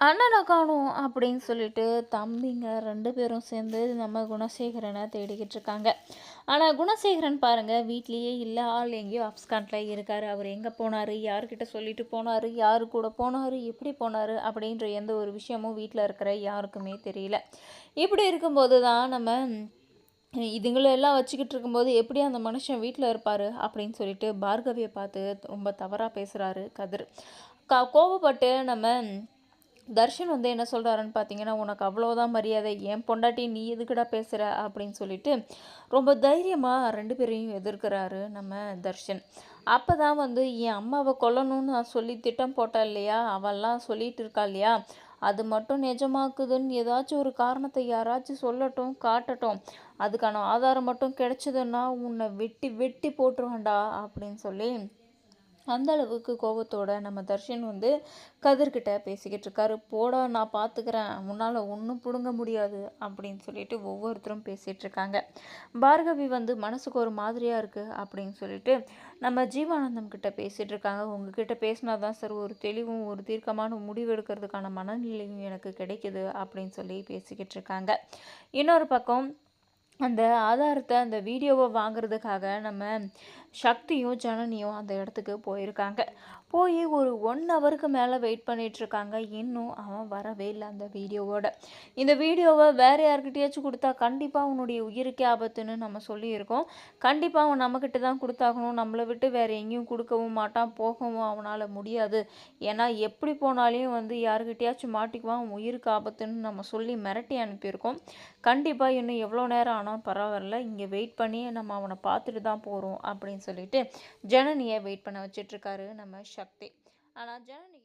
அண்ணன காணோம் அப்படின்னு சொல்லிட்டு தம்பிங்க 2 பேரும் சேர்ந்து நம்ம குணசேகரனை தேடிக்கிட்டு இருக்காங்க. ஆனா குணசேகரன் பாருங்க வீட்லயே இல்ல. ஆள் எங்கேயோ அப்ஸ்காண்ட்ல இருக்காரு. அவர் எங்க போனாரு? யார்கிட்ட சொல்லிட்டு போனாரு? யாரு கூட போனாரு? எப்படி போனாரு? அப்படின்ற எந்த ஒரு விஷயமும் வீட்ல இருக்கிற யாருக்குமே தெரியல. இப்படி இருக்கும்போது தான் நம்ம இதுங்களெல்லாம் வச்சுக்கிட்டு இருக்கும்போது எப்படி அந்த மனுஷன் வீட்ல இருப்பாரு? அப்படின்னு சொல்லிட்டு பார்கவிய பார்த்து ரொம்ப தவறா பேசுறாரு கதிர். கோவப்பட்டு நம்ம தர்ஷன் வந்து என்ன சொல்கிறாருன்னு பார்த்தீங்கன்னா, "உனக்கு அவ்வளோதான் மரியாதை. என் பொண்டாட்டி நீ எதுக்குடா பேசுற?" அப்படின்னு சொல்லிட்டு ரொம்ப தைரியமாக 2 பேரையும் எதிர்க்கிறாரு நம்ம தர்ஷன். அப்போ தான் வந்து என் அம்மாவை கொல்லணும்னு நான் சொல்லி திட்டம் போட்டேன் இல்லையா, அவள்லாம் சொல்லிட்டு இருக்கா இல்லையா, அது மட்டும் நிஜமாக்குதுன்னு ஏதாச்சும் ஒரு காரணத்தை யாராச்சும் சொல்லட்டும், காட்டட்டும். அதுக்கான ஆதாரம் மட்டும் கிடைச்சதுன்னா உன்னை வெட்டி வெட்டி போட்டுருவேன்டா அப்படின்னு சொல்லி அந்த அளவுக்கு கோபத்தோட நம்ம தர்ஷன் வந்து கதிர்கிட்ட பேசிக்கிட்டு இருக்காரு. போடா நான் பார்த்துக்கிறேன், உன்னால் ஒன்றும் பிடுங்க முடியாது அப்படின்னு சொல்லிட்டு ஒவ்வொருத்தரும் பேசிகிட்டு இருக்காங்க. பார்கவி வந்து மனசுக்கு ஒரு மாதிரியாக இருக்குது அப்படின்னு சொல்லிட்டு நம்ம ஜீவானந்தம் கிட்ட பேசிகிட்டு இருக்காங்க. உங்ககிட்ட பேசினா தான் சார் ஒரு தெளிவும் ஒரு தீர்க்கமான முடிவு எடுக்கிறதுக்கான மனநிலையும் எனக்கு கிடைக்குது அப்படின்னு சொல்லி பேசிக்கிட்டு இருக்காங்க. இன்னொரு பக்கம் அந்த ஆதாரத்தை அந்த வீடியோவை வாங்குறதுக்காக நம்ம சக்தியும் ஜனனியும் அந்த இடத்துக்கு போயிருக்காங்க. போய் ஒரு 1 ஹவருக்கு மேலே வெயிட் பண்ணிகிட்ருக்காங்க. இன்னும் அவன் வரவே இல்லை அந்த வீடியோவோட. இந்த வீடியோவை வேறு யார்கிட்டயாச்சும் கொடுத்தா கண்டிப்பாக அவனுடைய உயிருக்கே ஆபத்துன்னு நம்ம சொல்லியிருக்கோம். கண்டிப்பாக அவன் நம்மக்கிட்ட தான் கொடுத்தாகணும். நம்மளை விட்டு வேறு எங்கேயும் கொடுக்கவும் மாட்டான், போகவும் அவனால் முடியாது. ஏன்னா எப்படி போனாலையும் வந்து யாருக்கிட்டையாச்சும் மாட்டிக்குவான், அவன் உயிருக்கு ஆபத்துன்னு நம்ம சொல்லி மிரட்டி அனுப்பியிருக்கோம். கண்டிப்பாக இன்னும் எவ்வளோ நேரம் ஆனால் பரவாயில்ல, இங்கே வெயிட் பண்ணி நம்ம அவனை பார்த்துட்டு தான் போகிறோம் அப்படின்னு சொல்லிட்டு ஜனனியை வெயிட் பண்ண வச்சிட்ருக்காரு நம்ம சக்தி. ஆனால் ஜனனி